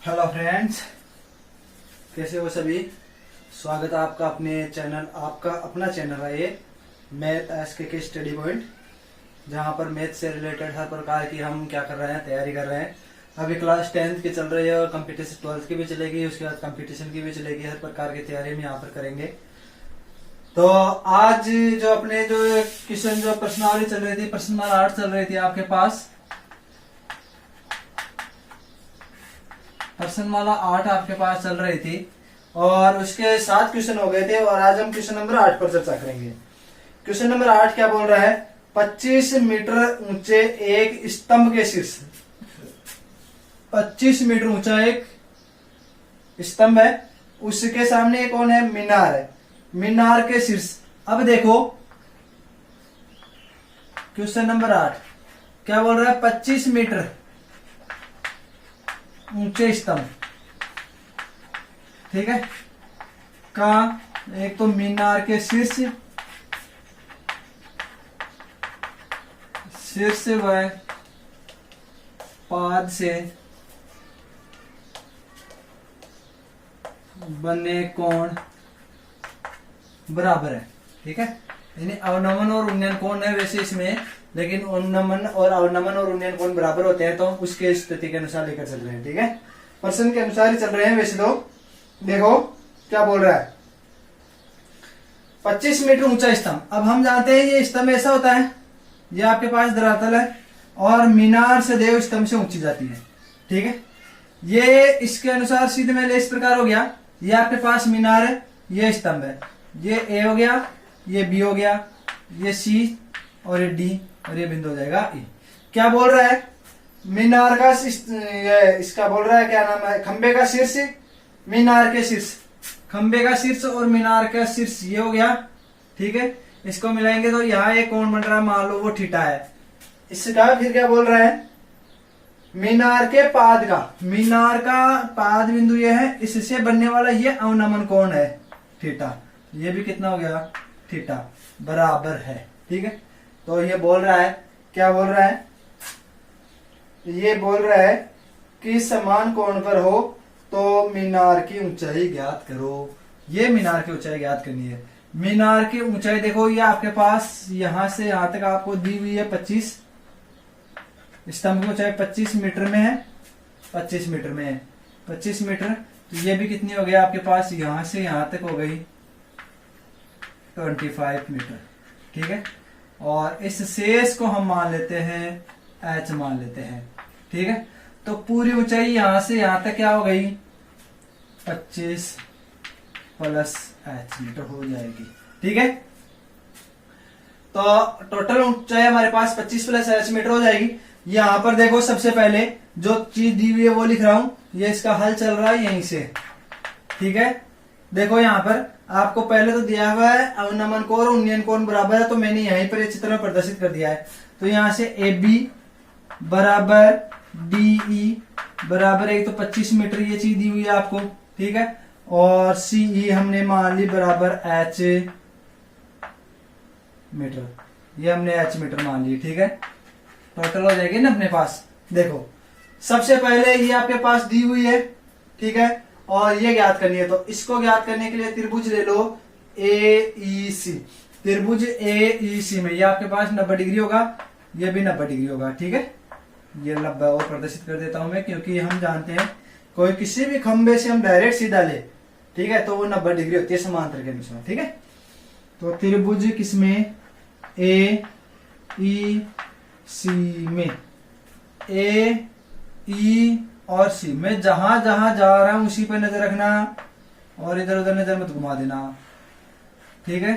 Hello friends, कैसे हो सभी। स्वागत है आपका अपना चैनल है ये मैथ एस के स्टडी पॉइंट, जहाँ पर मैथ से रिलेटेड हर प्रकार की हम क्या कर रहे हैं, तैयारी कर रहे हैं। अभी क्लास 10th की चल रही है और कंपटीशन 12th की भी चलेगी, उसके बाद कंपटीशन की भी चलेगी। हर प्रकार की तैयारी हम यहाँ पर करेंगे। तो आज जो क्वेश्चन जो प्रश्नावली चल रही थी, प्रश्न नंबर 8 चल रही थी आपके पास। प्रश्नमाला 8 आपके पास चल रही थी और उसके 7 क्वेश्चन हो गए थे और आज हम क्वेश्चन नंबर 8 पर चर्चा करेंगे। क्वेश्चन नंबर 8 क्या बोल रहा है? 25 मीटर ऊंचे एक स्तंभ के शीर्ष, 25 मीटर ऊंचा एक स्तंभ है, उसके सामने कौन है? मीनार है। मीनार के शीर्ष, अब देखो क्वेश्चन नंबर 8 क्या बोल रहा है? 25 मीटर ऊंचे स्तंभ, ठीक है, का एक तो मीनार के शीर्ष व पाद से बने कोण बराबर है, ठीक है। यानी अवनमन और उन्नयन कोण है वैसे इसमें, लेकिन अवनमन और उन्नयन कोण बराबर होते हैं तो उसके स्थिति के अनुसार लेकर चल रहे हैं, ठीक है। प्रश्न के अनुसार ही चल रहे हैं वैसे तो। देखो क्या बोल रहा है? 25 मीटर ऊंचा स्तंभ। अब हम जानते हैं ये स्तंभ ऐसा होता है, ये आपके पास धरातल है और मीनार से देव स्तंभ से ऊंची जाती है, ठीक है। ये इसके अनुसार सीधे में इस प्रकार हो गया, ये आपके पास मीनार है, ये स्तंभ है, ये ए हो गया, ये बी हो गया, ये सी और ये डी और ये बिंदु हो जाएगा ई। क्या बोल रहा है? मीनार का इसका बोल रहा है, क्या नाम है? खंबे का शीर्ष, मीनार के शीर्ष, खंबे का शीर्ष और मीनार का शीर्ष ये हो गया, ठीक है। इसको मिलाएंगे तो यहाँ एक कोण बन रहा है, मान लो वो थीटा है। इसका फिर क्या बोल रहा है? मीनार के पाद का, मीनार का पाद बिंदु ये है, इससे बनने वाला ये अवनमन कोण है थीटा, ये भी कितना हो गया? थीटा बराबर है, ठीक है। तो ये बोल रहा है, क्या बोल रहा है? ये बोल रहा है कि समान कोण पर हो तो मीनार की ऊंचाई ज्ञात करो। ये मीनार की ऊंचाई ज्ञात करनी है। मीनार की ऊंचाई देखो, ये आपके पास यहां से यहां तक आपको दी हुई है 25, स्तंभ की ऊंचाई 25 मीटर में है, 25 मीटर में है, 25 मीटर। तो ये भी कितनी हो गई आपके पास? यहां से यहां तक हो गई 25 मीटर, ठीक है। और इस शेष को हम मान लेते हैं h मान लेते हैं, ठीक है। तो पूरी ऊंचाई यहां से यहां तक क्या हो गई? 25 प्लस h मीटर हो जाएगी, ठीक है। तो टोटल ऊंचाई हमारे पास 25 प्लस h मीटर हो जाएगी। यहां पर देखो, सबसे पहले जो चीज दी हुई है वो लिख रहा हूं, ये इसका हल चल रहा है यहीं से, ठीक है। देखो यहां पर आपको पहले तो दिया हुआ है अवनमन कोण और उन्नयन कोण बराबर है, तो मैंने यहीं पर चित्र में प्रदर्शित कर दिया है। तो यहां से ए बी बराबर डीई बराबर, एक तो 25 मीटर ये चीज दी हुई है आपको, ठीक है। और सीई हमने मान ली बराबर एच मीटर, ये हमने एच मीटर मान ली, ठीक है। टोटल हो जाएगी ना अपने पास। देखो सबसे पहले ये आपके पास दी हुई है, ठीक है, और ये ज्ञात करनी है। तो इसको ज्ञात करने के लिए त्रिभुज ले लो ए ई सी। त्रिभुज ए ई सी में ये आपके पास 90 डिग्री होगा, ये भी 90 डिग्री होगा, ठीक है। ये 90 और प्रदर्शित कर देता हूं मैं, क्योंकि हम जानते हैं कोई किसी भी खंबे से हम डायरेक्ट सीधा ले, ठीक है, तो वो 90 डिग्री होती है समांतर के अनुसार, ठीक है। तो त्रिभुज किसमें? ए ई सी में, ए ई और सी में जहां जहां जा रहा हूं उसी पे नजर रखना और इधर उधर नजर मत घुमा देना, ठीक है।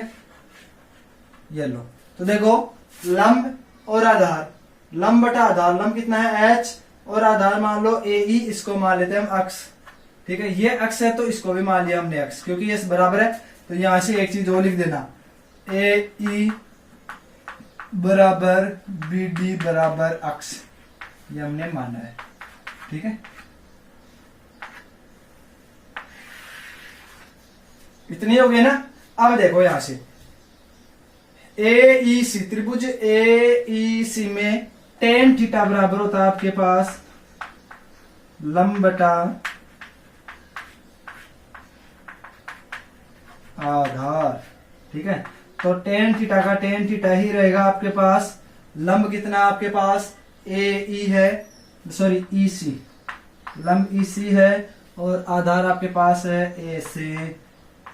ये लो, तो देखो लंब और आधार, लंब बटा आधार, लंब कितना है? h और आधार मान लो ए ई, इसको मान लेते हैं हम अक्ष, ठीक है। ये अक्ष है तो इसको भी मान लिया हमने अक्ष, क्योंकि ये बराबर है। तो यहां से एक चीज और लिख देना, ए ई बराबर बी डी बराबर अक्ष, ये हमने माना है, ठीक है। इतनी हो गई ना। अब देखो यहां से ए ई सी, त्रिभुज ए ई सी में टेन थीटा बराबर होता है आपके पास लंब बटा आधार। ठीक है, तो टेन थीटा का टेन थीटा ही रहेगा आपके पास। लंब कितना आपके पास ए ई है, सॉरी ई सी, लंब ई सी है और आधार आपके पास है ए से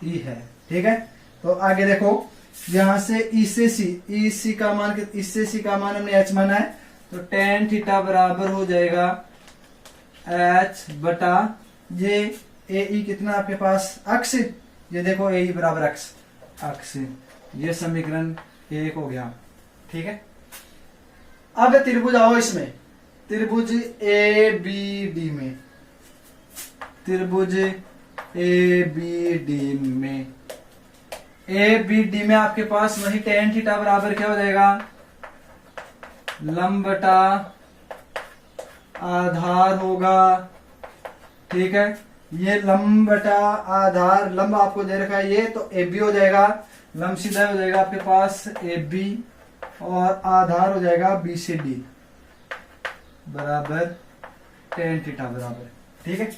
ई है। ठीक है, तो आगे देखो यहां से ई से सी, ई सी का मान, इससे सी का मान हमने एच माना है, तो टेन थीटा बराबर हो जाएगा एच बटा ये ए ई कितना आपके पास अक्ष, ये देखो ए ई बराबर अक्ष, अक्ष, ये समीकरण 1 हो गया। ठीक है, अब त्रिभुज आओ इसमें, त्रिभुज ए बी डी में, त्रिभुज ए बी डी में, ए बी डी में आपके पास वही टेन थीटा बराबर क्या हो जाएगा, लंब बटा आधार होगा। ठीक है, ये लंब बटा आधार, लंब आपको दे रखा है ये, तो ए बी हो जाएगा, लंब सीधा हो जाएगा आपके पास ए बी और आधार हो जाएगा बी से डी बराबर टेन थीटा बराबर। ठीक है,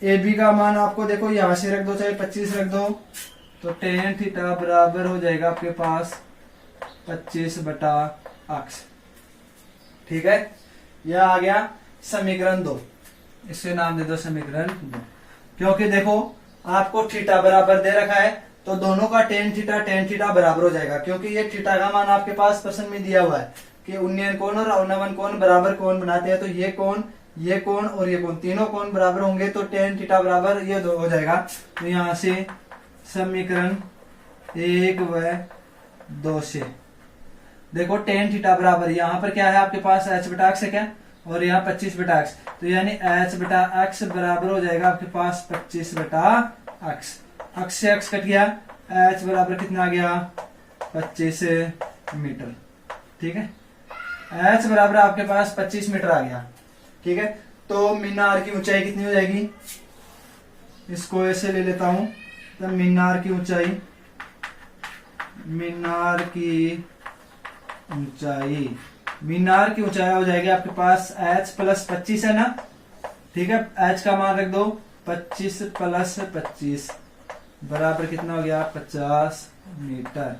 ए बी का मान आपको देखो यहां से रख दो, चाहे 25 रख दो, तो टेन थीटा बराबर हो जाएगा आपके पास 25 बटा अक्ष। ठीक है, यह आ गया समीकरण 2, इसे नाम दे दो समीकरण 2, क्योंकि देखो आपको थीटा बराबर दे रखा है तो दोनों का टेन थीटा बराबर हो जाएगा, क्योंकि ये थीटा का मान आपके पास प्रश्न में दिया हुआ है कि उन्नयन कोण और अवनमन कोण बराबर कोण बनाते हैं, तो ये कोण और ये कोण, तीनों कोण बराबर होंगे तो टेन थीटा बराबर ये हो जाएगा। तो यहां से समीकरण 1 व 2 से देखो टेन थीटा बराबर, यहाँ पर क्या है आपके पास एच बटा एक्स है क्या, और यहाँ 25 बटा एक्स, तो यानी एच बटा एक्स बराबर हो जाएगा आपके पास 25 बटा एक्स, एक्स से एक्स कट गया, एच बराबर कितना आ गया 25 मीटर। ठीक है, एच बराबर आपके पास 25 मीटर आ गया। ठीक है, तो मीनार की ऊंचाई कितनी हो जाएगी, इसको ऐसे ले लेता हूं, तो मीनार की ऊंचाई, मीनार की ऊंचाई हो जाएगी आपके पास h प्लस 25 है ना। ठीक है, h का मान रख दो 25 प्लस 25 बराबर कितना हो गया 50 मीटर।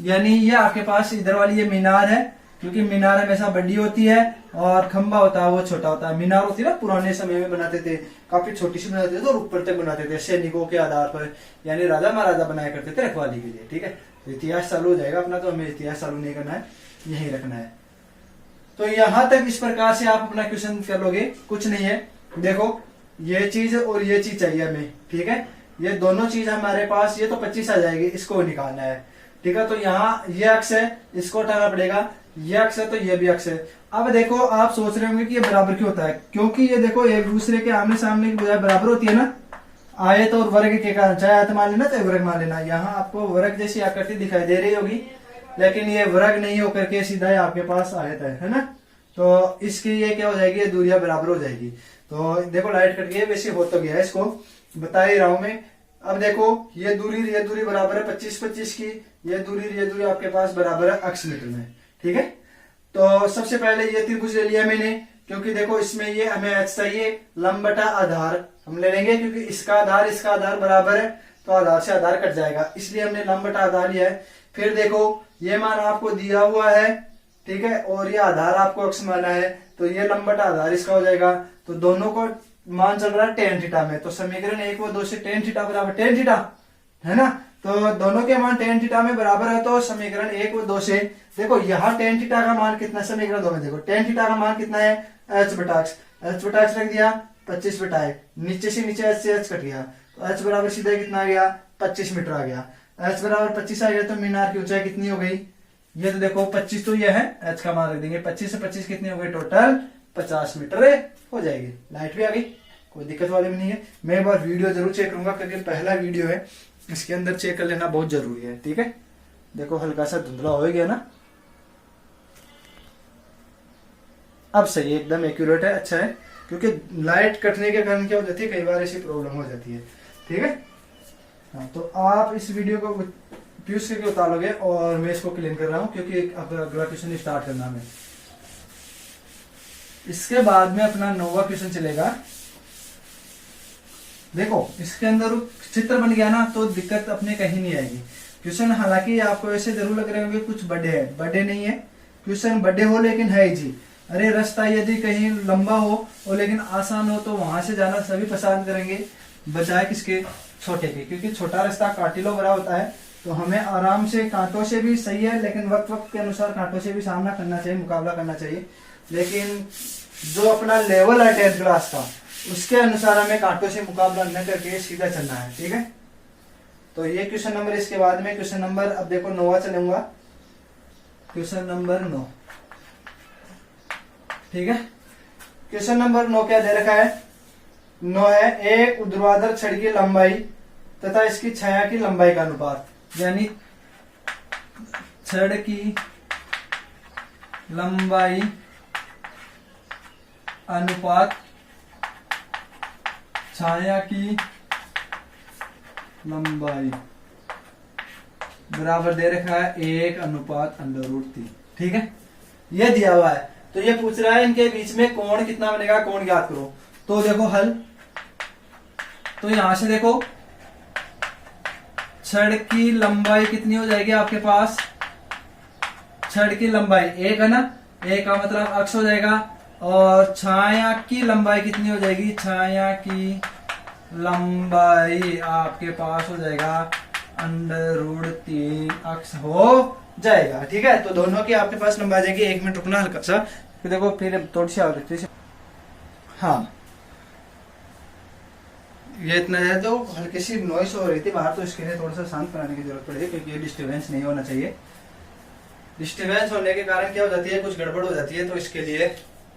यानी ये आपके पास इधर वाली ये मीनार है, क्योंकि मीनार हमेशा बड़ी होती है और खंबा होता है वो छोटा होता है। मीनार होती है ना, पुराने समय में बनाते थे, काफी छोटी सी बनाते थे और ऊपर तक बनाते थे सैनिकों के आधार पर, यानी राजा महाराजा बनाया करते थे रखवाली के लिए। ठीक है, तो इतिहास चालू हो जाएगा अपना, तो हमें इतिहास चालू नहीं करना है, यही रखना है। तो यहां तक इस प्रकार से आप अपना क्वेश्चन कर लोगे, कुछ नहीं है। देखो ये चीज और ये चीज चाहिए हमें। ठीक है, ये दोनों चीज हमारे पास, ये तो 25 आ जाएगी, इसको निकालना है। ठीक है, तो यहाँ ये अक्ष है, इसको हटाना पड़ेगा, ये अक्ष है तो ये भी अक्ष है। अब देखो आप सोच रहे होंगे कि ये बराबर क्यों होता है, क्योंकि ये देखो एक दूसरे के आमने सामने की बजाय बराबर होती है ना, आयत और वर्ग के कारण, चाहे आयत मान लेना चाहे वर्ग मान लेना। यहाँ आपको वर्ग जैसी आकृति दिखाई दे रही होगी, लेकिन ये वर्ग नहीं होकर के सीधा आपके पास आयत है ना, तो इसकी ये क्या हो जाएगी, ये दूरियां बराबर हो जाएगी। तो देखो लाइट कट गई है, वैसे हो तो गया है, इसको बता ही रहा हूं मैं। अब देखो ये दूरी बराबर है 25 की, ये दूरी आपके पास बराबर है अक्ष मीटर में। ठीक है, तो सबसे पहले ये त्रिभुज ले लिया मैंने, क्योंकि देखो इसमें ये हमें एच चाहिए, लंब बटा आधार हम ले लेंगे, क्योंकि इसका आधार बराबर है, तो आधार से आधार कट जाएगा, इसलिए हमने लंब बटा आधार लिया है। फिर देखो ये मान आपको दिया हुआ है, ठीक है, और ये आधार आपको अक्ष माना है, तो ये लंब बटा आधार इसका हो जाएगा। तो दोनों को मान चल रहा है टेन थीटा में, तो समीकरण 1 व 2 से टेन थीटा बराबर टेन थीटा है ना, तो दोनों के मान टेन थीटा में बराबर है। तो समीकरण 1 व 2 से देखो यहाँ टेन थीटा का मान कितना, समीकरण 2 में देखो टेन थीटा का मान कितना है, एच बटा एक्स रख दिया 25 बटा है, नीचे से नीचे एच से एच कट गया, तो एच बराबर सीधा कितना आ गया 25 मीटर आ गया। एच बराबर 25 आ गया, तो मीनार की ऊंचाई कितनी हो गई, ये तो देखो 25 तो ये है, एच का मान रख देंगे 25 से 25 कितनी हो गई, टोटल 50 मीटर हो जाएगी। लाइट भी आ गई, कोई दिक्कत वाली भी नहीं है। मैं एक बार वीडियो जरूर चेक करूंगा, क्योंकि पहला वीडियो है, इसके अंदर चेक कर लेना बहुत जरूरी है। ठीक है, देखो हल्का सा धुंधला हो गया ना, अब सही है, एकदम एक्यूरेट है, अच्छा है, क्योंकि लाइट कटने के कारण क्या हो जाती है, कई बार ऐसी प्रॉब्लम हो जाती है। ठीक है, हाँ, तो आप इस वीडियो को प्यूज करके उतारोगे और मैं इसको क्लीन कर रहा हूं, क्योंकि अगला क्वेश्चन स्टार्ट करना है। इसके बाद में अपना नौवां क्वेश्चन चलेगा, देखो इसके अंदर चित्र बन गया ना तो दिक्कत अपने कहीं नहीं आएगी। क्वेश्चन हालांकि आपको ऐसे जरूर लग रहे होंगे कुछ बड़े है, बड़े नहीं है क्वेश्चन, बड़े हो लेकिन है जी। अरे रास्ता यदि कहीं लंबा हो और लेकिन आसान हो तो वहां से जाना सभी पसंद करेंगे बजाय किसके, छोटे के, क्योंकि छोटा रास्ता काटिलो भरा होता है तो हमें आराम से, कांटों से भी सही है लेकिन वक्त वक्त के अनुसार कांटों से भी सामना करना चाहिए, मुकाबला करना चाहिए। लेकिन जो अपना लेवल है 10th क्लास का उसके अनुसार हमें कांटों से मुकाबला न करके सीधा चलना है, ठीक है। तो ये क्वेश्चन नंबर, इसके बाद में क्वेश्चन नंबर, अब देखो 9वां चलूंगा, क्वेश्चन नंबर 9, ठीक है। क्वेश्चन नंबर 9 क्या दे रखा है, 9 है एक ऊर्ध्वाधर छड़ की लंबाई तथा इसकी छाया की लंबाई का अनुपात, यानी छड़ की लंबाई अनुपात छाया की लंबाई बराबर दे रखा है 1/√3, ठीक है। ये दिया हुआ है तो ये पूछ रहा है इनके बीच में कोण कितना बनेगा, कोण ज्ञात करो। तो देखो हल, तो यहां से देखो छड़ की लंबाई कितनी हो जाएगी आपके पास, छड़ की लंबाई 1 है ना, 1 का मतलब अक्ष हो जाएगा, और छाया की लंबाई कितनी हो जाएगी, छाया की लंबाई आपके पास हो जाएगा √3 अक्ष हो जाएगा, ठीक है। तो दोनों की आपके पास लंबाई आ जाएगी। 1 मिनट रुकना हल्का सा, फिर देखो फिर थोड़ी सी आवृत्ति से, हाँ ये इतना है तो हल्की सी नॉइस हो रही थी बाहर, तो इसके लिए थोड़ा सा शांत कराने की जरूरत पड़ेगी क्योंकि ये डिस्टर्बेंस नहीं होना चाहिए। डिस्टर्बेंस होने के कारण क्या हो जाती है, कुछ गड़बड़ हो जाती है, तो इसके लिए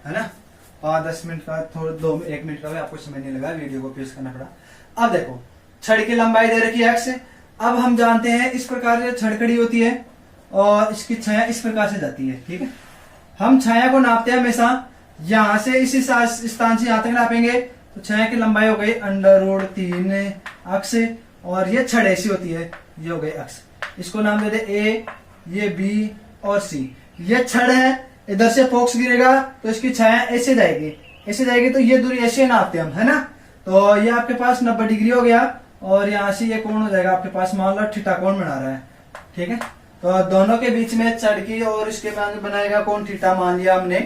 है ना 5-10 मिनट का, थोड़ा 1 मिनट का भी आपको समय नहीं लगा, वीडियो को पेश करना पड़ा। अब देखो छड़ की लंबाई दे रखी है x, अब हम जानते हैं इस प्रकार से छड़ खड़ी होती है और इसकी छाया इस प्रकार से जाती है, ठीक है। हम छाया को नापते हैं हमेशा यहां से इस स्थान से यहां तक नापेंगे, तो छाया की लंबाई हो गई √3 अक्ष, और ये छड़ ऐसी होती है, ये हो गई अक्ष, इसको नाम दे दे A, ये B और C। ये छड़ है, इधर से फोक्स गिरेगा तो इसकी छाया ऐसे जाएगी, ऐसे जाएगी, तो ये दूरी ऐसे नापते हम, है ना। तो ये आपके पास 90 डिग्री हो गया, और यहाँ से ये कोण हो जाएगा आपके पास, मान लो थीटा कोण बना रहा है, ठीक है। तो दोनों के बीच में छड़ की और इसके बाद बनाएगा कोण थीटा, मान लिया हमने।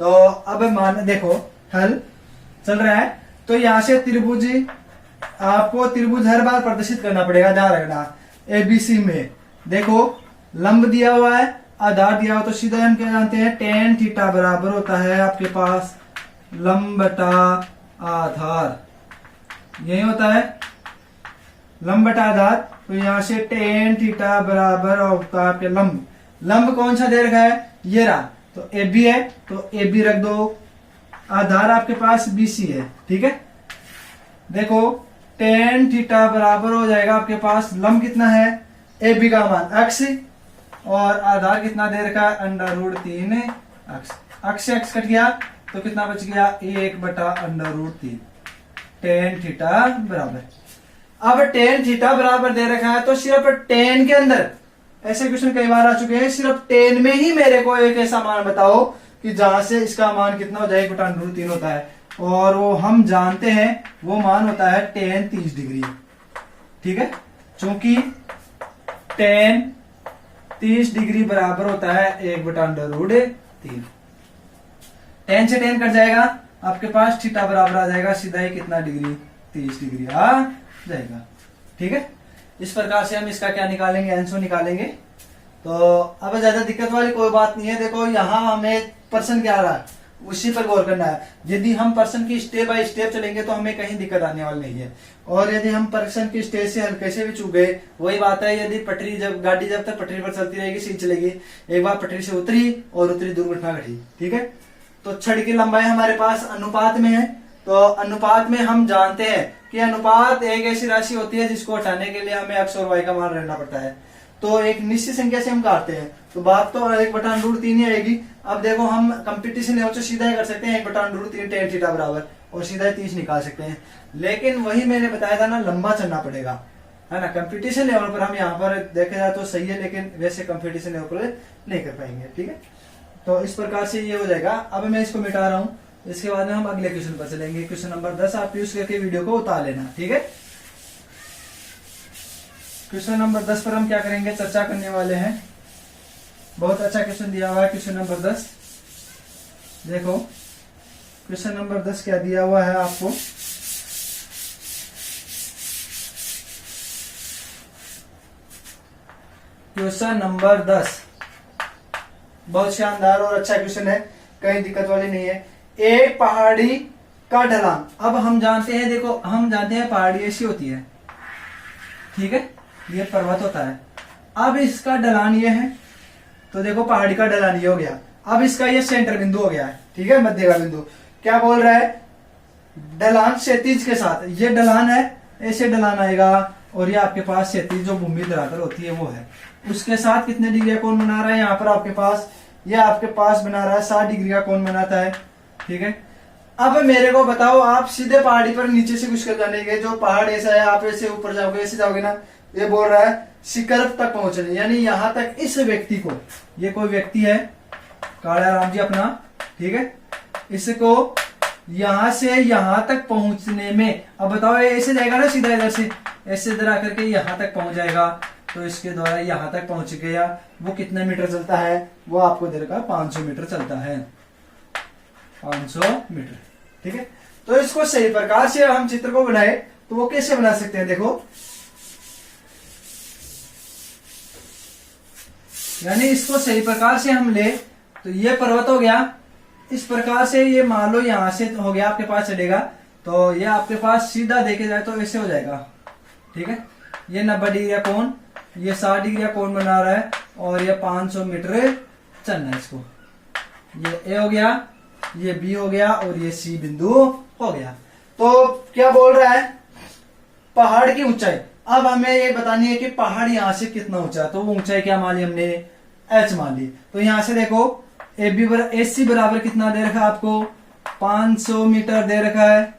तो अब मान देखो हल चल रहा है, तो यहाँ से त्रिभुज, आपको त्रिभुज हर बार प्रदर्शित करना पड़ेगा, ध्यान रखना। ABC में देखो लंब दिया हुआ है, आधार दिया हुआ, तो सीधा हम क्या जानते हैं tan थीटा बराबर होता है आपके पास लंब बटा आधार, यही होता है लंब बटा आधार। तो यहां से tan थीटा बराबर होता है आपके लंब, लंब कौन सा दे रखा है, ये रहा, तो AB है तो AB रख दो, आधार आपके पास BC है, ठीक है। देखो tan थीटा बराबर हो जाएगा आपके पास, लंब कितना है AB का मान अक्ष, और आधार कितना दे रखा है √3 अक्ष, अक्ष से अक्ष कट गया तो कितना बच गया 1/√3 tan थीटा बराबर। अब tan थीटा बराबर दे रखा है तो सिर्फ tan के अंदर, ऐसे क्वेश्चन कई बार आ चुके हैं, सिर्फ tan में ही मेरे को एक ऐसा मान बताओ कि जहां से इसका मान कितना हो जाए 1/√3 होता है, और वो हम जानते हैं वो मान होता है tan 30 डिग्री, ठीक है। चूंकि tan 30 डिग्री बराबर होता है 1/√3, tan से tan कट जाएगा, आपके पास थीटा बराबर आ जाएगा सीधा ही कितना डिग्री, 30 डिग्री आ जाएगा, ठीक है। इस प्रकार से हम इसका क्या निकालेंगे, आंसर निकालेंगे। तो अब ज्यादा दिक्कत वाली कोई बात नहीं है। देखो यहाँ हमें पर्सन क्या आ रहा है उसी पर गौर करना है। यदि हम पर्सन की स्टेप बाय स्टेप चलेंगे तो हमें कहीं दिक्कत आने वाली नहीं है, और यदि हम पर्सन की स्टेज से हल्के से भी चूक गए, वही बात है, यदि पटरी जब गाड़ी जब तक पटरी पर चलती रहेगी सीधी चलेगी, एक बार पटरी से उतरी और उतरी दुर्घटना घटी, ठीक है। तो छड़ की लंबाई हमारे पास अनुपात में है, तो अनुपात में हम जानते हैं कि अनुपात एक ऐसी राशि होती है जिसको हटाने के लिए हमें x और y का मान रहना पड़ता है। तो एक निश्चित संख्या से हम काटते हैं तो बात तो 1/√3 ही आएगी। अब देखो हम कंपटीशन लेवल से सीधा ही कर सकते हैं 1/√3 tan थीटा बराबर, और सीधा 30 निकाल सकते हैं, लेकिन वही मैंने बताया था ना, लंबा चलना पड़ेगा, है ना। कंपटीशन लेवल पर हम यहाँ पर देखे जाए तो सही है, लेकिन वैसे कंपटीशन लेवल पर नहीं कर पाएंगे, ठीक है। तो इस प्रकार से ये हो जाएगा। अब मैं इसको मिटा रहा हूँ, इसके बाद में हम अगले क्वेश्चन पर चलेंगे। क्वेश्चन नंबर 10 आप यूज करके वीडियो को उतार लेना, ठीक है। क्वेश्चन नंबर 10 पर हम क्या करेंगे, चर्चा करने वाले हैं। बहुत अच्छा क्वेश्चन दिया हुआ है क्वेश्चन नंबर 10। देखो क्वेश्चन नंबर 10 क्या दिया हुआ है आपको। क्वेश्चन नंबर 10 बहुत शानदार और अच्छा क्वेश्चन है, कहीं दिक्कत वाली नहीं है। एक पहाड़ी का ढलान, अब हम जानते हैं, देखो हम जानते हैं पहाड़ी ऐसी होती है, ठीक है, ये पर्वत होता है। अब इसका ढलान ये है, तो देखो पहाड़ी का ढलान ये हो गया। अब इसका ये सेंटर बिंदु हो गया है, ठीक है, मध्य का बिंदु। क्या बोल रहा है, ढलान क्षैतिज के साथ, ये ढलान है, ऐसे ढलान आएगा और ये आपके पास क्षैतिज जो भूमि धरातल होती है वो है, उसके साथ कितने डिग्री का कोण बना रहा है, यहाँ पर आपके पास, ये आपके पास बना रहा है 60 डिग्री का कोण बनाता है, ठीक है। अब मेरे को बताओ, आप सीधे पहाड़ी पर नीचे से घुस कर जानेंगे, जो पहाड़ ऐसा है, आप ऐसे ऊपर जाओगे, ऐसे जाओगे ना, ये बोल रहा है शिखर तक पहुंचने, यानी यहां तक इस व्यक्ति को, ये कोई व्यक्ति है काला राम जी अपना, ठीक है, इसको यहां से यहां तक पहुंचने में, अब बताओ ये ऐसे जाएगा ना सीधा, इधर से ऐसे इधर आकर के यहां तक पहुंच जाएगा, तो इसके द्वारा यहां तक पहुंच गया, वो कितने मीटर चलता है, वो आपको दे रखा 500 मीटर चलता है, 500 मीटर, ठीक है। तो इसको सही प्रकार से हम चित्र को बनाए तो वो कैसे बना सकते हैं, देखो, यानी इसको सही प्रकार से हम ले तो ये पर्वत हो गया, इस प्रकार से ये मान लो यहां से हो गया आपके पास चलेगा, तो ये आपके पास सीधा देखे जाए तो ऐसे हो जाएगा, ठीक है। ये 90 डिग्री का कोण, ये 60 डिग्री का कोण बना रहा है और ये 500 मीटर चलना है इसको। ये ए हो गया, ये बी हो गया और ये सी बिंदु हो गया। तो क्या बोल रहा है, पहाड़ की ऊंचाई, अब हमें ये बतानी है कि पहाड़ यहां से कितना ऊंचा है, तो वो ऊंचाई क्या मान ली हमने, एच मान ली। तो यहां से देखो एसी बराबर कितना दे रखा है आपको, 500 मीटर दे रखा है,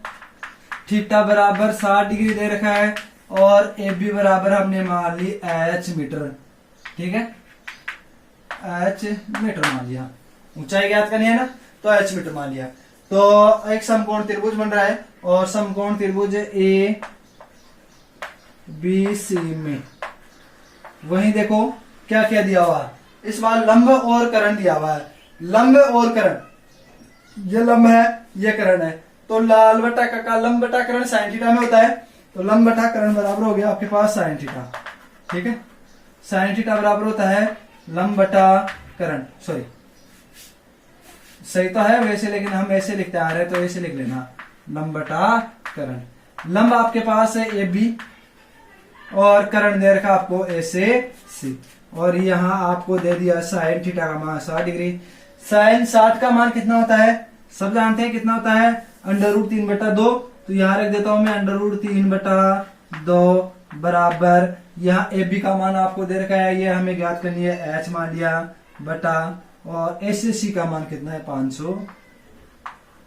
थीटा बराबर 60 डिग्री दे रखा है, और ए बी बराबर हमने मान ली एच मीटर, ठीक है, एच मीटर मान लिया। ऊंचाई ज्ञात करनी है ना, तो एच मीटर मान लिया। तो एक समकोण त्रिभुज बन रहा है, और समकोण त्रिभुज ए बी सी में वही देखो क्या क्या दिया हुआ है, इस बार लंब और करण दिया हुआ है। लंब और करण, ये लंब है, ये करण है, तो लाल बटा का लंब बटा करण साइन थीटा में होता है, तो लंब बटा करण बराबर हो गया आपके पास साइन थीटा, ठीक है। साइन थीटा बराबर होता है लंब बटा करण, सॉरी सही तो है वैसे, लेकिन हम ऐसे लिखते आ रहे हैं तो ऐसे लिख लेना, लंब बटा करण। लंब आपके पास है ए बी और करण दे रखा आपको ए से सी, और यहाँ आपको दे दिया साइन थीटा का मान 60 डिग्री। साइन 60 का मान कितना होता है, सब जानते हैं कितना होता है, √3/2, तो यहाँ रख देता हूं मैं √3/2 बराबर, यहाँ ए बी का मान आपको दे रखा है, ये हमें ज्ञात करनी है, एच मान लिया बटा, और ए से सी का मान कितना है 500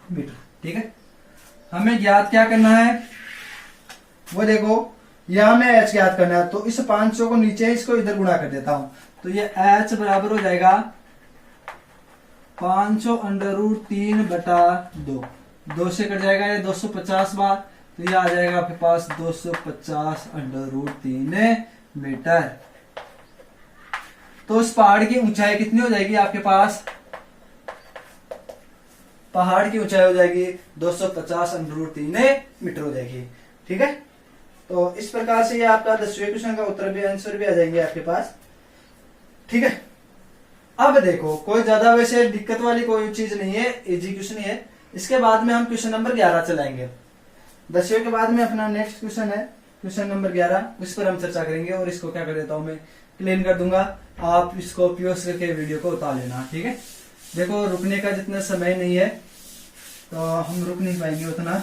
मीटर, ठीक है। हमें ज्ञात क्या करना है, वो देखो यहां में एच ज्ञात करना है, तो इस 500 को नीचे इसको इधर गुणा कर देता हूं, तो ये एच बराबर हो जाएगा 500 √3/2, 2 से कट जाएगा ये 250 बार, तो ये आ जाएगा आपके पास 250 √3 मीटर। तो उस पहाड़ की ऊंचाई कितनी हो जाएगी आपके पास, पहाड़ की ऊंचाई हो जाएगी 250 √3 मीटर हो जाएगी, ठीक है। तो इस प्रकार से ये आपका 10वें क्वेश्चन का उत्तर भी, आंसर भी आ जाएंगे आपके पास, ठीक है। अब देखो कोई ज्यादा वैसे दिक्कत वाली कोई चीज नहीं है, इजी क्वेश्चन ही है। इसके बाद में हम क्वेश्चन नंबर 11 चलाएंगे। 10वें के बाद में अपना नेक्स्ट क्वेश्चन है क्वेश्चन नंबर 11, उस पर हम चर्चा करेंगे, और इसको क्या कर देता हूं मैं, क्लीन कर दूंगा, आप इसको पीओस करके वीडियो को उतार लेना, ठीक है। देखो रुकने का जितना समय नहीं है तो हम रुक नहीं पाएंगे उतना,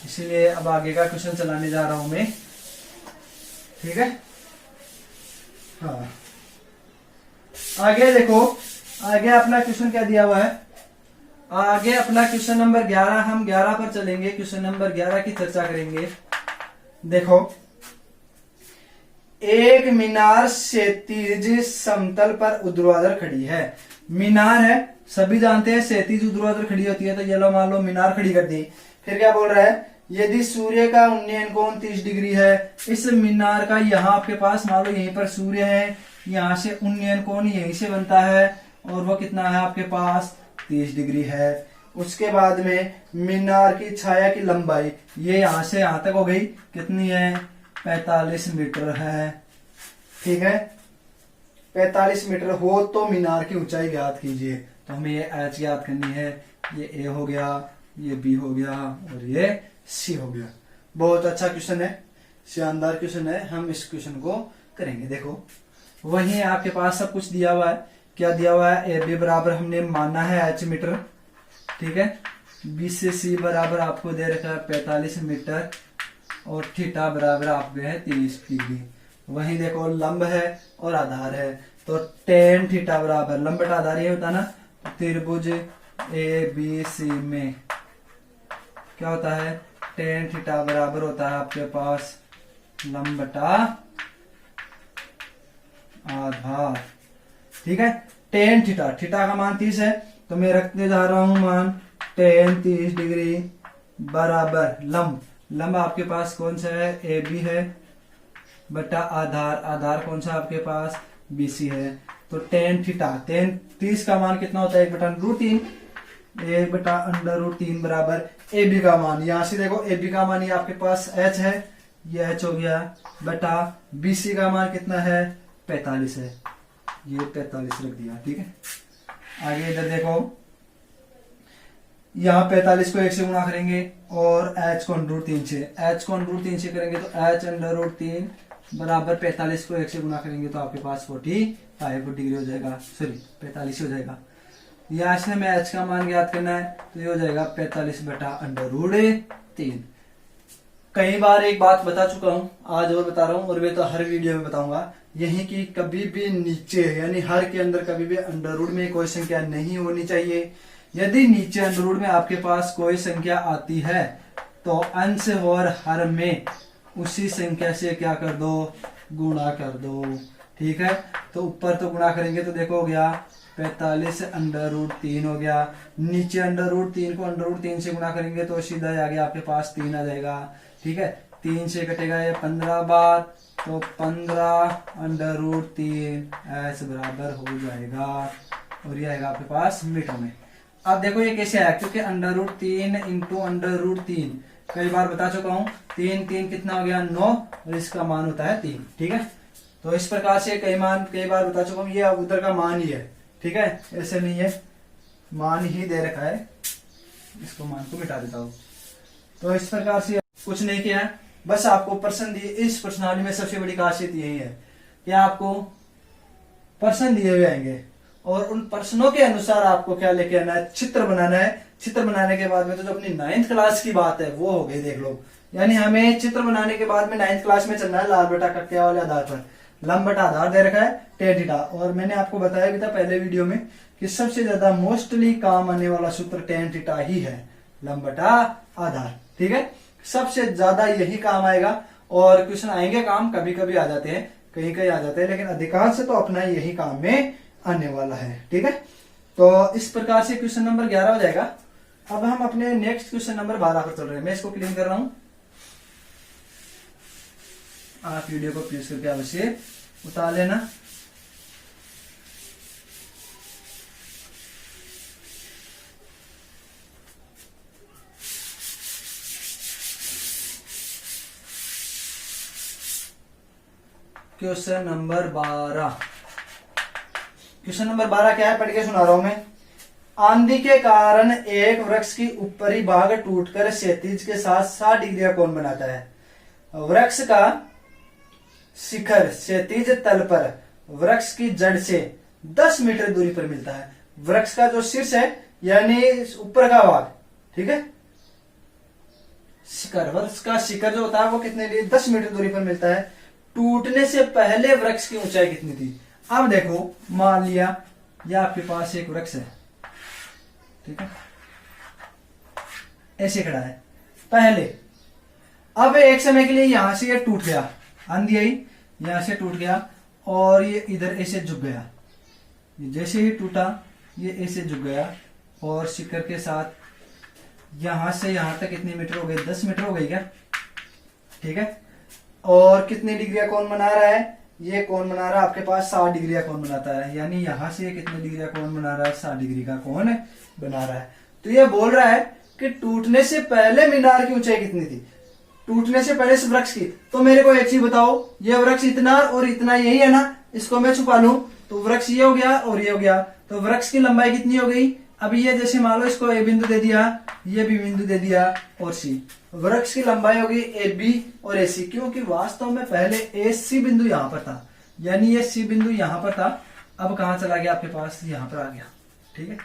इसीलिए अब आगे का क्वेश्चन चलाने जा रहा हूं मैं, ठीक है। हाँ आगे देखो, आगे अपना क्वेश्चन क्या दिया हुआ है, आगे अपना क्वेश्चन नंबर 11, हम 11 पर चलेंगे, क्वेश्चन नंबर 11 की चर्चा करेंगे। देखो एक मीनार क्षैतिज समतल पर ऊर्ध्वाधर खड़ी है। मीनार है, सभी जानते हैं क्षैतिज ऊर्ध्वाधर खड़ी होती है, तो ये लो मान लो मीनार खड़ी कर दी। फिर क्या बोल रहा है, यदि सूर्य का उन्नयन कोण 30 डिग्री है, इस मीनार का यहाँ आपके पास मान लो यहीं पर सूर्य है, यहाँ से उन्नयन कोण यहीं से बनता है और वो कितना है आपके पास 30 डिग्री है। उसके बाद में मीनार की छाया की लंबाई ये यहाँ से यहाँ तक हो गई, कितनी है 45 मीटर है। ठीक है, 45 मीटर हो तो मीनार की ऊंचाई ज्ञात कीजिए। तो हमें ये एच ज्ञात करनी है, ये ए हो गया, ये बी हो गया और ये सी हो गया। बहुत अच्छा क्वेश्चन है, शानदार क्वेश्चन है, हम इस क्वेश्चन को करेंगे। देखो वही आपके पास सब कुछ दिया हुआ है, क्या दिया हुआ है, ए बी बराबर हमने माना है एच मीटर, ठीक है, बी से सी बराबर आपको दे रखा है 45 मीटर और थीटा बराबर आपके है 30 डिग्री। वहीं देखो लंब है और आधार है, तो टेन थीटा बराबर लंब बटा आधार ये होता है ना, त्रिभुज ए बी सी में क्या होता है, टेन थीटा बराबर होता है आपके पास लंब बटा आधार। ठीक है, टेन थीटा, थीटा का मान 30 है, तो मैं रखते जा रहा हूं मान टेन 30 डिग्री बराबर लंब, लंब आपके पास कौन सा है, ए बी है, बटा आधार, आधार कौन सा आपके पास बी सी है। तो टेन थीटा, टेन 30 का मान कितना होता है 1/√3, 1/√3 बराबर ए बी का मान, यहां से देखो ए बी का मान ये आपके पास एच है, ये एच हो गया, बटा बी सी का मान कितना है 45 है, ये 45 रख दिया। ठीक है, आगे इधर देखो, यहाँ 45 को 1 से गुणा करेंगे और h को √3 से, h को √3 से करेंगे तो h√3 बराबर 45 को 1 से गुणा करेंगे तो आपके पास 45 डिग्री हो जाएगा, सॉरी 45 हो जाएगा। यहाँ से हमें h का मान ज्ञात करना है, तो ये हो जाएगा 45/√3। कई बार एक बात बता चुका हूं, आज और बता रहा हूं, और वे तो हर वीडियो में बताऊंगा, यही कि कभी भी नीचे यानी हर के अंदर कभी भी अंडर में कोई संख्या नहीं होनी चाहिए। यदि नीचे अंडर में आपके पास कोई संख्या आती है तो अंश और हर में उसी संख्या से क्या कर दो, गुणा कर दो। ठीक है, तो ऊपर तो गुणा करेंगे तो देखो हो गया 45/√3 हो गया, नीचे अंडर√3 को अंडर√3 से गुणा करेंगे तो सीधा आ गया आपके पास 3 आ जाएगा। ठीक है, 3 से कटेगा ये 15 बार, तो 15/√3 एच बराबर हो जाएगा और ये आएगा आपके पास मीटर में। अब देखो ये कैसे आया, क्योंकि अंडर√3 इंटू अंडर√3 कई बार बता चुका हूं, 3 3 कितना हो गया 9 और इसका मान होता है 3। ठीक है, तो इस प्रकार से कई बार बता चुका हूं, ये उधर का मान ही है। ठीक है, ऐसे नहीं है, मान ही दे रखा है, इसको मान को मिटा देता हूं। तो इस प्रकार से कुछ नहीं किया, बस आपको प्रश्न दिए। इस प्रश्नावली में सबसे बड़ी खासियत यही है कि आपको प्रश्न दिए हुए आएंगे और उन प्रश्नों के अनुसार आपको क्या लेके आना है, चित्र बनाना है। चित्र बनाने के बाद में तो जो अपनी 9th क्लास की बात है वो हो गई, देख लो। यानी हमें चित्र बनाने के बाद में 9th क्लास में चलना है लाल बटा कट्टिया वाले आधार पर। लंब बटा आधार दे रखा है टेन थीटा, और मैंने आपको बताया भी था पहले वीडियो में कि सबसे ज्यादा मोस्टली काम आने वाला सूत्र टेन थीटा ही है, लंब बटा आधार। ठीक है, सबसे ज्यादा यही काम आएगा, और क्वेश्चन आएंगे काम, कभी कभी आ जाते हैं, कहीं कहीं आ जाते हैं, लेकिन अधिकांश से तो अपना यही काम में आने वाला है। ठीक है, तो इस प्रकार से क्वेश्चन नंबर 11 हो जाएगा। अब हम अपने नेक्स्ट क्वेश्चन नंबर 12 पर चल रहे हैं। मैं इसको क्लीन कर रहा हूं, आप वीडियो को प्लीज करके अवश्य उतार लेना। क्वेश्चन नंबर 12, क्वेश्चन नंबर 12 क्या है, पढ़ के सुना रहा हूं मैं। आंधी के कारण एक वृक्ष की ऊपरी भाग टूटकर क्षैतिज के साथ 60 डिग्री का कोण बनाता है। वृक्ष का शिखर क्षैतिज तल पर वृक्ष की जड़ से 10 मीटर दूरी पर मिलता है। वृक्ष का जो शीर्ष है यानी ऊपर का भाग, ठीक है, शिखर, वृक्ष का शिखर जो होता है वो कितने लिए 10 मीटर दूरी पर मिलता है। टूटने से पहले वृक्ष की ऊंचाई कितनी थी। अब देखो, मान लिया यह आपके पास एक वृक्ष है, ठीक है, ऐसे खड़ा है पहले। अब एक समय के लिए यहां से ये टूट गया, आंधी आई, यहां से टूट गया और ये इधर ऐसे झुक गया, जैसे ही टूटा ये ऐसे झुक गया और शिखर के साथ यहां से यहां तक कितने मीटर हो गए, 10 मीटर हो गई क्या, ठीक है। और कितने डिग्री का कोण बना रहा है, ये कोण बना रहा है आपके पास 60 डिग्री का कोण बनाता है, यानी यहां से कितने डिग्री का कोण बना रहा है, 60 डिग्री का कोण बना रहा है। तो ये बोल रहा है कि टूटने से पहले मीनार की ऊंचाई कितनी थी, टूटने से पहले इस वृक्ष की। तो मेरे को एक चीज बताओ, ये वृक्ष इतना और इतना यही है ना, इसको मैं छुपा लूं तो वृक्ष ये हो गया और ये हो गया, तो वृक्ष की लंबाई कितनी हो गई। अब ये जैसे मान लो इसको ए बिंदु दे दिया, ये भी बिंदु दे दिया और सी, वृक्ष की लंबाई होगी ए बी और ए सी, क्योंकि वास्तव में पहले ए सी बिंदु यहां पर था, यानी ये सी बिंदु यहां पर था, अब कहां चला गया आपके पास, यहां पर आ गया, ठीक है।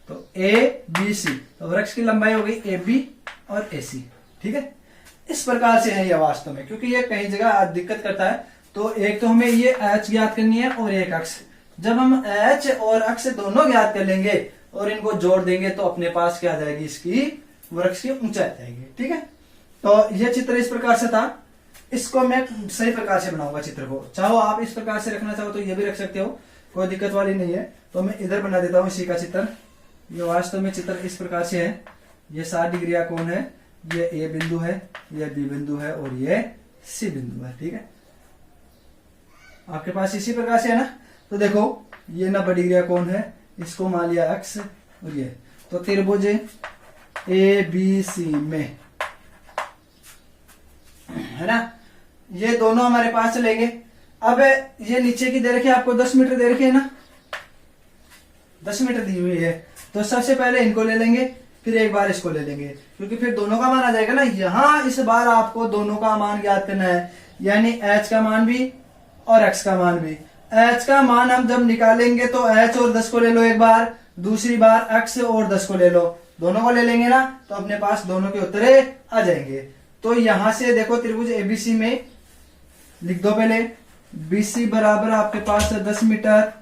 तो ए बी सी, तो वृक्ष की लंबाई हो गई ए बी और ए सी, ठीक है। इस प्रकार से है ये वास्तव में, क्योंकि ये कई जगह दिक्कत करता है। तो एक तो हमें ये एच ज्ञात करनी है और एक अक्ष, जब हम एच और अक्ष दोनों ज्ञात कर लेंगे और इनको जोड़ देंगे तो अपने पास क्या आ जाएगी, इसकी वृक्ष की ऊंचाई आ जाएगी, ठीक है। तो ये चित्र इस प्रकार से था, इसको मैं सही प्रकार से बनाऊंगा चित्र को, चाहो आप इस प्रकार से रखना चाहो तो ये भी रख सकते हो, कोई दिक्कत वाली नहीं है। तो मैं इधर बना देता हूं इसी का चित्र। ये वास्तव में चित्र इस प्रकार से है, ये 60 डिग्री का कोण है, ये ए बिंदु है, ये बी बिंदु है और ये सी बिंदु है, ठीक है। आपके पास इसी प्रकार से है ना। तो देखो ये 90 डिग्री का कोण है, इसको मान लिया अक्ष और ये, तो त्रिभुज ए बी सी में, है ना, ये दोनों हमारे पास चलेंगे। अब ये नीचे की दे रखी है आपको 10 मीटर दे रखी है ना, 10 मीटर दी हुई है, तो सबसे पहले इनको ले लेंगे, फिर एक बार इसको ले लेंगे, क्योंकि फिर दोनों का मान आ जाएगा ना। यहां इस बार आपको दोनों का मान ज्ञात करना है, यानी एच का मान भी और एक्स का मान भी। एच का मान हम जब निकालेंगे तो एच और 10 को ले लो एक बार, दूसरी बार एक्स और 10 को ले लो, दोनों को ले लेंगे ना, तो अपने पास दोनों के उत्तरे आ जाएंगे। तो यहां से देखो त्रिभुज एबीसी में लिख दो पहले, बीसी बराबर आपके पास है 10 मीटर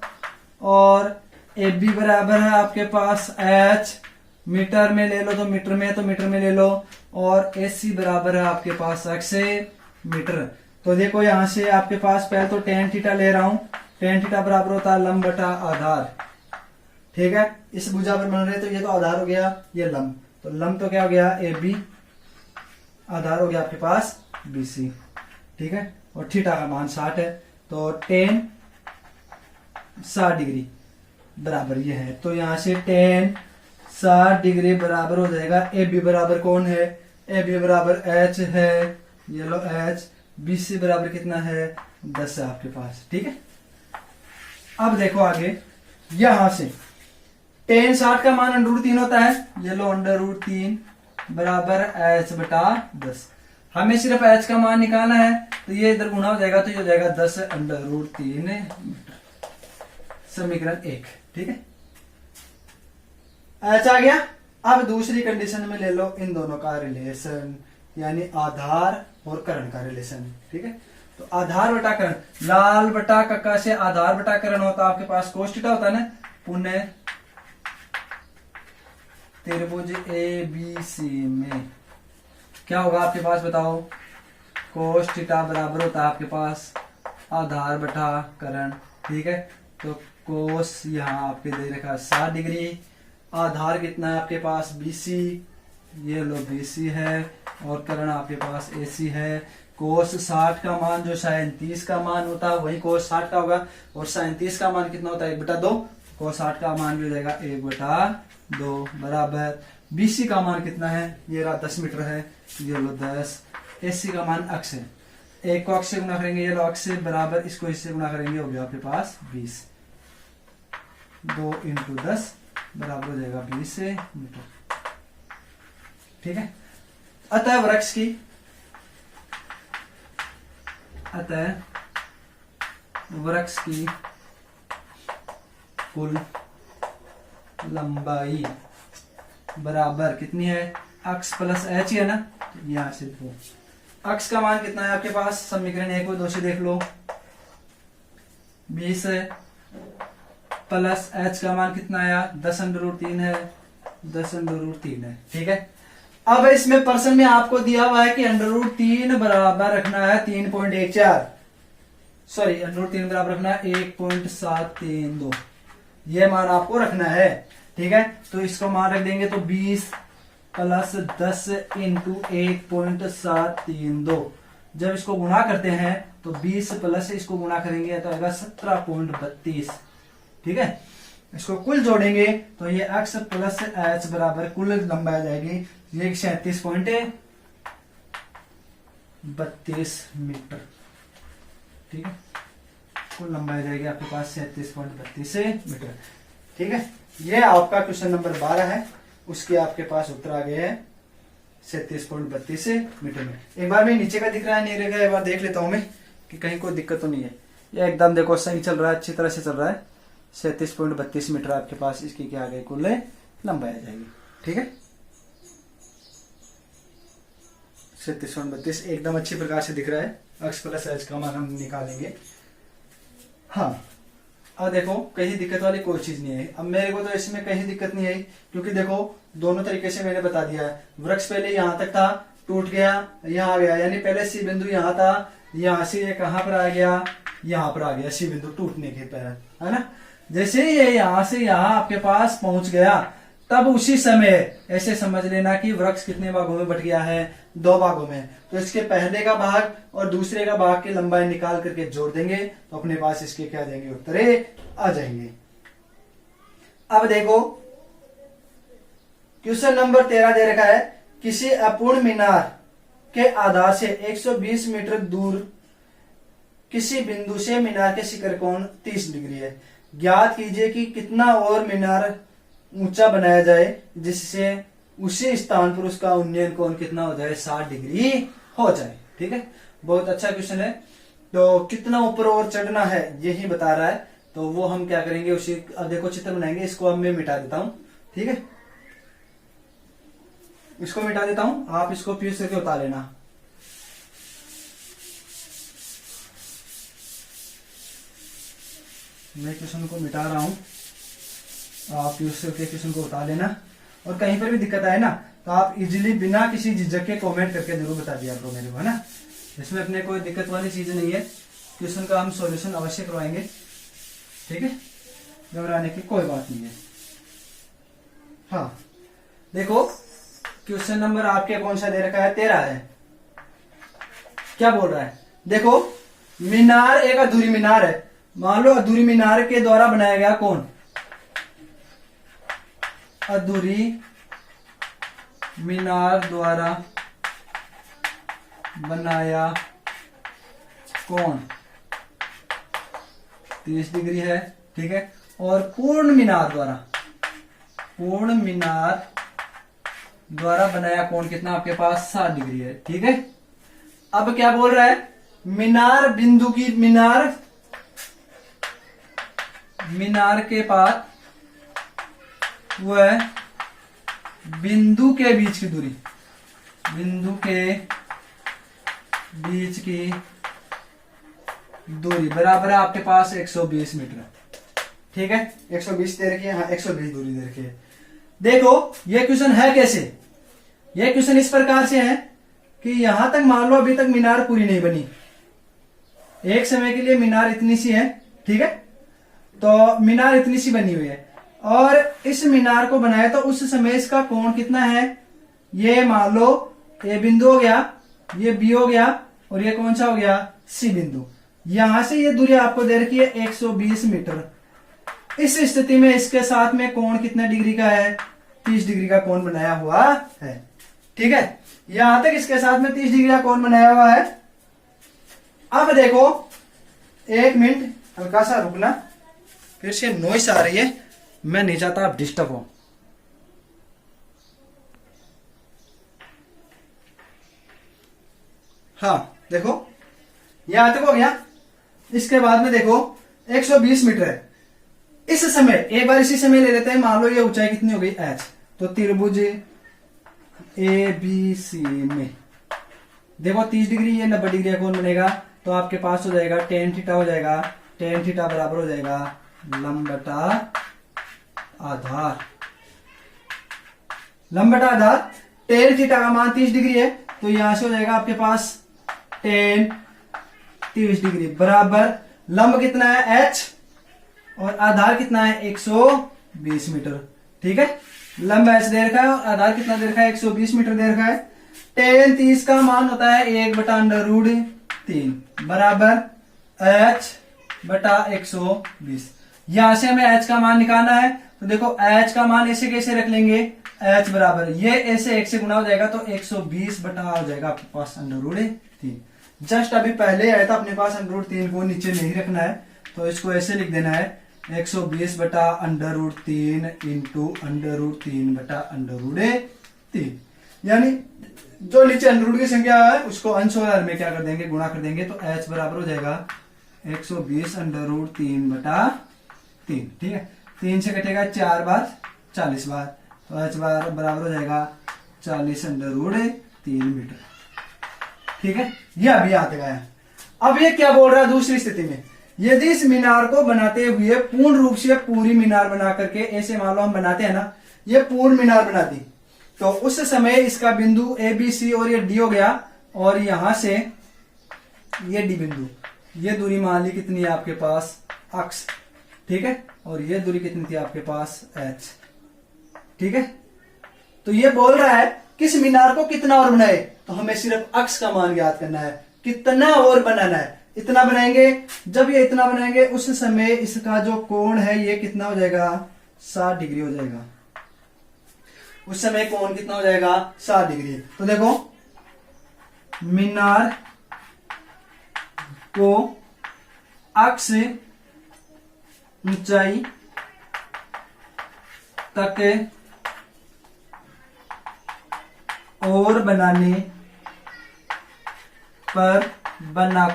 और ए बी बराबर है आपके पास एच, मीटर में ले लो तो मीटर में ले लो, और ए सी बराबर है आपके पास एक्स मीटर। तो देखो यहां से आपके पास पहले तो टेन थीटा ले रहा हूं, टेन थीटा बराबर होता है लंब बटा आधार, ठीक है। इस भुजा पर बन रहे तो ये तो आधार हो गया, ये लंब, तो लंब तो क्या हो गया ए बी, आधार हो गया आपके पास बी सी, ठीक है। और थीटा का मान 60 है, तो टेन 60 डिग्री बराबर ये है, तो यहां से टेन 60 डिग्री बराबर हो जाएगा ए बी बराबर कौन है, ए बी बराबर एच है, ये लो एच, बी सी बराबर कितना है 10 है आपके पास, ठीक है। अब देखो आगे, यहां से टेन 60 का मान √3 होता है, ये लो √3 बराबर एच बटा 10, हमें सिर्फ एच का मान निकालना है, तो ये इधर गुणा हो जाएगा, तो ये हो जाएगा 10 √3 मीटर, समीकरण 1, ठीक है। एच आ गया। अब दूसरी कंडीशन में ले लो इन दोनों का रिलेशन, यानी आधार और कर्ण का रिलेशन, ठीक है। तो आधार बटा कर्ण, लाल बटा कक्का से आधार बटा कर्ण होता है आपके पास कोस थीटा होता है ना, पुनः त्रिभुज ए बी सी में क्या होगा आपके पास बताओ, कोस थीटा बराबर होता है आपके पास आधार बटा कर्ण, ठीक है। तो कोस यहाँ आपके दे रखा 60 डिग्री, आधार कितना है आपके पास BC, ये लो BC है, और कर्ण आपके पास AC है। कोस 60 का मान जो sin 30 का मान होता है वही कोस 60 का होगा, और sin 30 का मान कितना होता है 1/2, कोस 60 का मान भी हो जाएगा 1/2 बराबर BC का मान कितना है, ये रहा 10 मीटर है, ये लो 10, AC का मान अक्ष है, एक को अक्ष से गुणा करेंगे, ये लो अक्ष से बराबर, इसको इससे गुणा करेंगे, हो गया आपके पास 20, 2 × 10 बराबर हो जाएगा 20 मीटर, ठीक है। अतः वृक्ष की कुल लंबाई बराबर कितनी है, अक्ष प्लस एच है ना, तो यहां से देखो अक्ष का मान कितना है आपके पास, समीकरण 1 और 2 से देख लो, 20 है, प्लस एच का मान कितना आया 10 √3 है, 10 √3 है, ठीक है। अब इसमें पर्सन में आपको दिया हुआ है कि √3 बराबर रखना है 3.14, सॉरी √3 बराबर रखना है 1.732, ये मान आपको रखना है। ठीक है, तो इसको मान रख देंगे तो 20 + 10 × 1.732, जब इसको गुणा करते हैं तो 20 प्लस इसको गुणा करेंगे तो आएगा 17.32। ठीक है, इसको कुल जोड़ेंगे तो ये x + h बराबर कुल लंबाई आ जाएगी ये 37.32 मीटर। ठीक है, कुल लंबाई आ जाएगी आपके पास 37.32 मीटर। ठीक है, ये आपका क्वेश्चन नंबर 12 है, उसके आपके पास उत्तर आ गए हैं 37.32 मीटर में। एक बार मैं नीचे का दिख रहा है नहीं रहेगा, एक बार देख लेता हूं मैं कि कहीं कोई दिक्कत तो नहीं है। ये एकदम देखो सही चल रहा है, अच्छी तरह से चल रहा है। 37.32 मीटर आपके पास इसकी क्या आ गई कुल लंबाई आ जाएगी। ठीक है, 37.32 एकदम अच्छी प्रकार से दिख रहा है। x + h का मान हम निकालेंगे। हाँ, अब देखो कहीं दिक्कत वाली कोई चीज नहीं है। अब मेरे को तो इसमें कहीं दिक्कत नहीं आई, क्योंकि देखो दोनों तरीके से मैंने बता दिया है। वृक्ष पहले यहां तक था, टूट गया, यहां आ गया, यानी पहले सी बिंदु यहां था, यहां से ये कहां पर आ गया, यहां पर आ गया सी बिंदु टूटने के पहले, है ना। जैसे ही ये यहां से यहां आपके पास पहुंच गया, तब उसी समय ऐसे समझ लेना कि वृक्ष कितने भागों में बट गया है, 2 भागों में। तो इसके पहले का भाग और दूसरे का भाग की लंबाई निकाल करके जोड़ देंगे तो अपने पास इसके क्या आ जाएंगे, उत्तरे आ जाएंगे। अब देखो क्वेश्चन नंबर 13 दे रखा है, किसी अपूर्ण मीनार के आधार से 120 मीटर दूर किसी बिंदु से मीनार के शिखर कोण 30 डिग्री है। ज्ञात कीजिए कि कितना और मीनार ऊंचा बनाया जाए जिससे उसी स्थान पर उसका उन्नयन कोण कितना हो जाए, 60 डिग्री हो जाए। ठीक है, बहुत अच्छा क्वेश्चन है। तो कितना ऊपर और चढ़ना है यही बता रहा है, तो वो हम क्या करेंगे उसी, अब देखो चित्र बनाएंगे, इसको अब मैं मिटा देता हूं। ठीक है, इसको मिटा देता हूं, आप इसको फिर से उतार लेना। मैं क्वेश्चन को मिटा रहा हूं, आप क्वेश्चन को उतार लेना। और कहीं पर भी दिक्कत आए ना तो आप इजीली बिना किसी झिझक के कमेंट करके जरूर बता दिया करो मेरे को, है ना। इसमें अपने कोई दिक्कत वाली चीज नहीं है, क्वेश्चन का हम सॉल्यूशन अवश्य करवाएंगे। ठीक है, घबराने की कोई बात नहीं है। हाँ देखो क्वेश्चन नंबर आपके कौन सा दे रखा है, 13 है। क्या बोल रहा है, देखो मीनार एक अधूरी मीनार है। मान लो अधूरी मीनार के द्वारा बनाया गया कौन, अधूरी मीनार द्वारा बनाया कोण 30 डिग्री है। ठीक है, और पूर्ण मीनार द्वारा बनाया कोण कितना आपके पास, 60 डिग्री है। ठीक है, अब क्या बोल रहा है, मीनार बिंदु की मीनार के पास वह बिंदु के बीच की दूरी, बराबर है आपके पास 120 मीटर। ठीक है, 120 दे रखी है, हाँ 120 दूरी दे रखी है। देखो ये क्वेश्चन है कैसे, ये क्वेश्चन इस प्रकार से है कि यहां तक मान लो अभी तक मीनार पूरी नहीं बनी, एक समय के लिए मीनार इतनी सी है। ठीक है, तो मीनार इतनी सी बनी हुई है और इस मीनार को बनाया तो उस समय इसका कोण कितना है, ये मान लो ए बिंदु हो गया, ये बी हो गया और ये कौन सा हो गया, सी बिंदु। यहां से ये दूरी आपको दे रखी है 120 मीटर। इस स्थिति में इसके साथ में कोण कितने डिग्री का है, 30 डिग्री का कोण बनाया हुआ है। ठीक है, यहां तक इसके साथ में 30 डिग्री का कोण बनाया हुआ है। अब देखो 1 मिनट हल्का सा रुकना, फिर से नॉइस आ रही है, मैं नहीं चाहता आप डिस्टर्ब हो। हाँ देखो यहां तक हो गया, इसके बाद में देखो 120 मीटर है। इस समय एक बार इसी समय ले लेते हैं, मान लो ये ऊंचाई कितनी हो गई h, तो त्रिभुज ए बी सी में देखो 30 डिग्री, ये 90 डिग्री का कोण बनेगा, तो आपके पास हो जाएगा tan थीटा हो जाएगा, tan थीटा बराबर हो जाएगा लंब बटा आधार। लंब बटा आधार, tan थीटा का मान 30 डिग्री है, तो यहां से हो जाएगा आपके पास tan 30 डिग्री बराबर लंब कितना है h और आधार कितना है 120 मीटर। ठीक है, लंब h दे रखा है और आधार कितना दे रखा है 120 मीटर दे रखा है। tan 30 का मान होता है 1/√3 बराबर h बटा 120। यहां से हमें h का मान निकालना है, तो देखो h का मान ऐसे कैसे रख लेंगे, h बराबर ये ऐसे 1 से गुना हो जाएगा तो 120 बटा हो जाएगा आपके पास √3। जस्ट अभी पहले आया था अपने पास √3 को नीचे नहीं रखना है, तो इसको ऐसे लिख देना है 120 बटा √3 इंटू √3 बटा √3। यानी जो नीचे अंडर की संख्या है उसको अंश और हर में क्या कर देंगे, गुणा कर देंगे, तो h बराबर हो जाएगा 120 √3 बटा 3। ठीक है, 3 से कटेगा 4 बार 40 बार, तो h बराबर हो जाएगा 40 √3 मीटर। ठीक है, ये अभी आता गया। अब ये क्या बोल रहा है, दूसरी स्थिति में यदि इस मीनार को बनाते हुए पूर्ण रूप से पूरी मीनार बना करके ऐसे मान लो हम बनाते हैं ना, ये पूर्ण मीनार बनाती, तो उस समय इसका बिंदु ए बी सी और ये डी हो गया, और यहां से ये डी बिंदु, ये दूरी मान ली कितनी है आपके पास x। ठीक है, और ये दूरी कितनी थी आपके पास h। ठीक है, तो ये बोल रहा है किस मीनार को कितना और बनाए, तो हमें सिर्फ x का मान ज्ञात करना है, कितना और बनाना है, इतना बनाएंगे। जब ये इतना बनाएंगे उस समय इसका जो कोण है ये कितना हो जाएगा, 60 डिग्री हो जाएगा। उस समय कोण कितना हो जाएगा, 60 डिग्री। तो देखो मीनार को अक्ष ऊंचाई तक और बनाने पर बना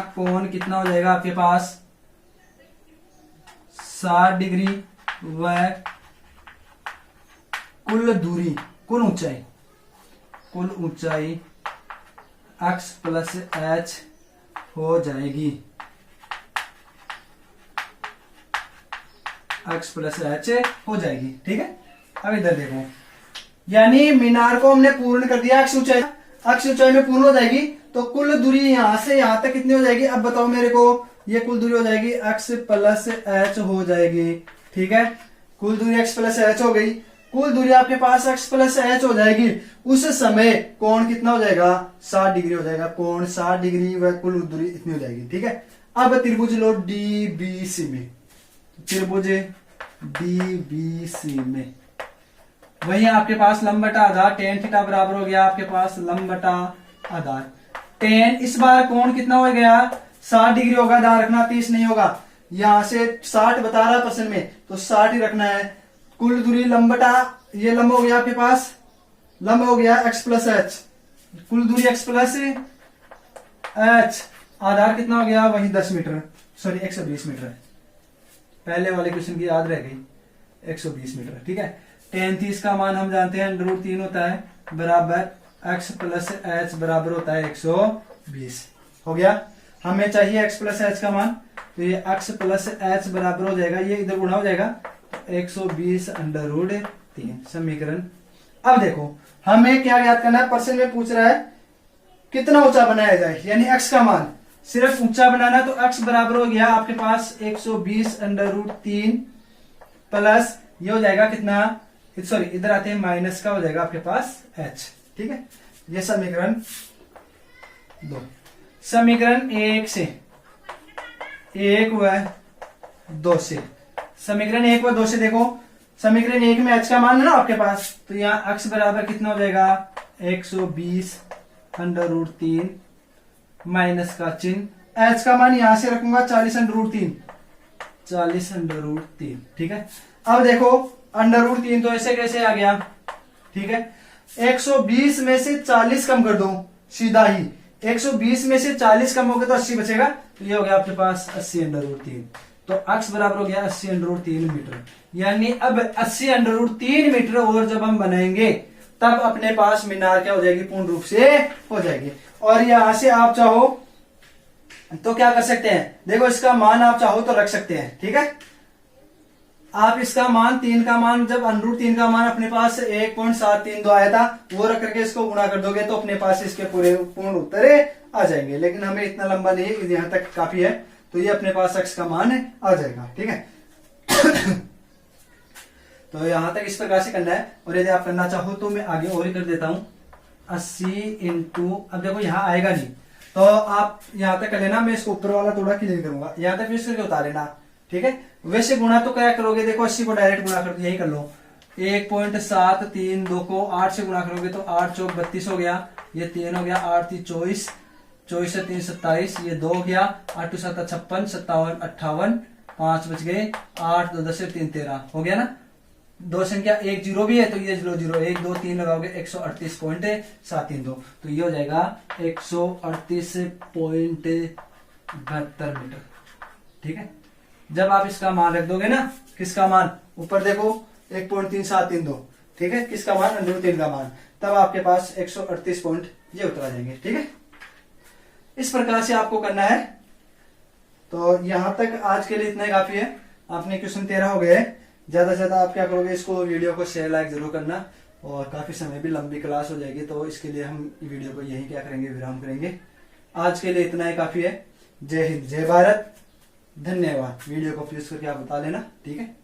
कोण कितना हो जाएगा आपके पास 60 डिग्री, व कुल ऊंचाई x प्लस h हो जाएगी, x प्लस h हो जाएगी। ठीक है, अब इधर देखो, यानी मीनार को हमने पूर्ण कर दिया, x ऊंचाई में पूर्ण हो जाएगी, तो कुल दूरी यहां से यहां तक कितनी हो जाएगी, अब बताओ मेरे को, ये कुल दूरी हो जाएगी x प्लस h हो जाएगी। ठीक है, कुल दूरी x प्लस h हो गई, कुल दूरी आपके पास x प्लस h हो जाएगी। उस समय कोण कितना हो जाएगा, 60 डिग्री हो जाएगा, कोण 60 डिग्री व कुल दूरी इतनी हो जाएगी। ठीक है, अब त्रिभुज लो DBC में, त्रिभुज DBC में वही आपके पास लंब बटा आधार tan थीटा बराबर हो गया आपके पास लंब बटा आधार tan। इस बार कोण कितना हो गया, 60 डिग्री होगा, ध्यान रखना 30 नहीं होगा, यहां से 60 बता रहा % में, तो 60 ही रखना है। कुल दूरी लंब बटा ये लंब हो गया आपके पास, लंब हो गया x प्लस h, कुल दूरी x प्लस h, आधार कितना हो गया वही 10 मीटर, सॉरी 120 मीटर है, पहले वाले क्वेश्चन की याद रह गई 120 मीटर। ठीक है, tan 30 का मान हम जानते हैं √3 होता है बराबर x प्लस h बराबर होता है 120। हो गया, हमें चाहिए x प्लस h का मान, तो ये x प्लस h बराबर हो जाएगा, ये इधर गुणा हो जाएगा 120 √3 समीकरण। अब देखो हमें क्या याद करना है, % में पूछ रहा है कितना ऊंचा बनाया जाए, यानी x का मान सिर्फ ऊंचा बनाना, तो x बराबर हो गया आपके पास 120 √3 प्लस ये हो जाएगा कितना, सॉरी इधर आते हैं माइनस का हो जाएगा आपके पास h। ठीक है, ये समीकरण 2। समीकरण 1 से 1 व 2 से, समीकरण 1 व 2 से देखो, समीकरण 1 में h का मान है ना आपके पास, तो यहाँ x बराबर कितना हो जाएगा 120 √3 माइनस का चिन्ह, h का मान यहां से रखूंगा 40 √3, 40 √3। ठीक है, अब देखो √3 तो ऐसे कैसे आ गया। ठीक है, 120 में से 40 कम कर दो सीधा ही, 120 में से 40 कम हो गया तो 80 बचेगा, तो ये हो गया आपके पास 80 √3, तो x बराबर हो गया 80 √3 मीटर। यानी अब 80 √3 मीटर और जब हम बनाएंगे तब अपने पास मीनार क्या हो जाएगी, पूर्ण रूप से हो जाएगी। और यहां से आप चाहो तो क्या कर सकते हैं, देखो इसका मान आप चाहो तो रख सकते हैं। ठीक है, आप इसका मान 3 का मान, जब √3 का मान अपने पास 1.732 आया था, वो रख करके इसको गुणा कर दोगे तो अपने पास इसके पूरे पूर्ण उत्तर आ जाएंगे, लेकिन हमें इतना लंबा नहीं है, यहाँ तक काफी है। तो ये अपने पास x का मान है आ जाएगा, ठीक है। तो यहां तक इस प्रकार से करना है। और यदि आप करना चाहो तो मैं आगे और ही कर देता हूं, 80 इंटू, अब देखो यहाँ आएगा नहीं तो आप यहां तक कर लेना, मैं इसको ऊपर वाला थोड़ा क्लियर करूंगा, यहां तक फिर करके उतार लेना, ठीक है। वैसे गुणा तो क्या करोगे, देखो 80 को डायरेक्ट गुणा कर यही कर लो, 1.732 को 8 से गुणा करोगे तो 8 चौक 32 हो गया, ये 3 हो गया, 8 3 24, 24 से 3 27, ये 2 हो गया, 8 2 7 56, 57 58, 5 बच गए, 8 2 10 3 13 हो गया ना। दो संख्या एक जीरो भी है तो ये 0 0 1 2 3 लगाओगे 138.732, तो ये हो जाएगा 138.72 मीटर, ठीक है। जब आप इसका मान रख दोगे ना, किसका मान, ऊपर देखो 1.3732, ठीक है, किसका मान, √3 का मान, तब आपके पास 138 पॉइंट ये उतरा जाएंगे, ठीक है। इस प्रकार से आपको करना है। तो यहां तक आज के लिए इतना ही काफी है। आपने क्वेश्चन 13 हो गए। ज्यादा से ज्यादा आप क्या करोगे, इसको वीडियो को शेयर लाइक जरूर करना, और काफी समय भी लंबी क्लास हो जाएगी, तो इसके लिए हम वीडियो को यही क्या करेंगे, विराम करेंगे। आज के लिए इतना ही काफी है। जय हिंद, जय भारत, धन्यवाद। वीडियो को प्लीज करके आप बता लेना, ठीक है।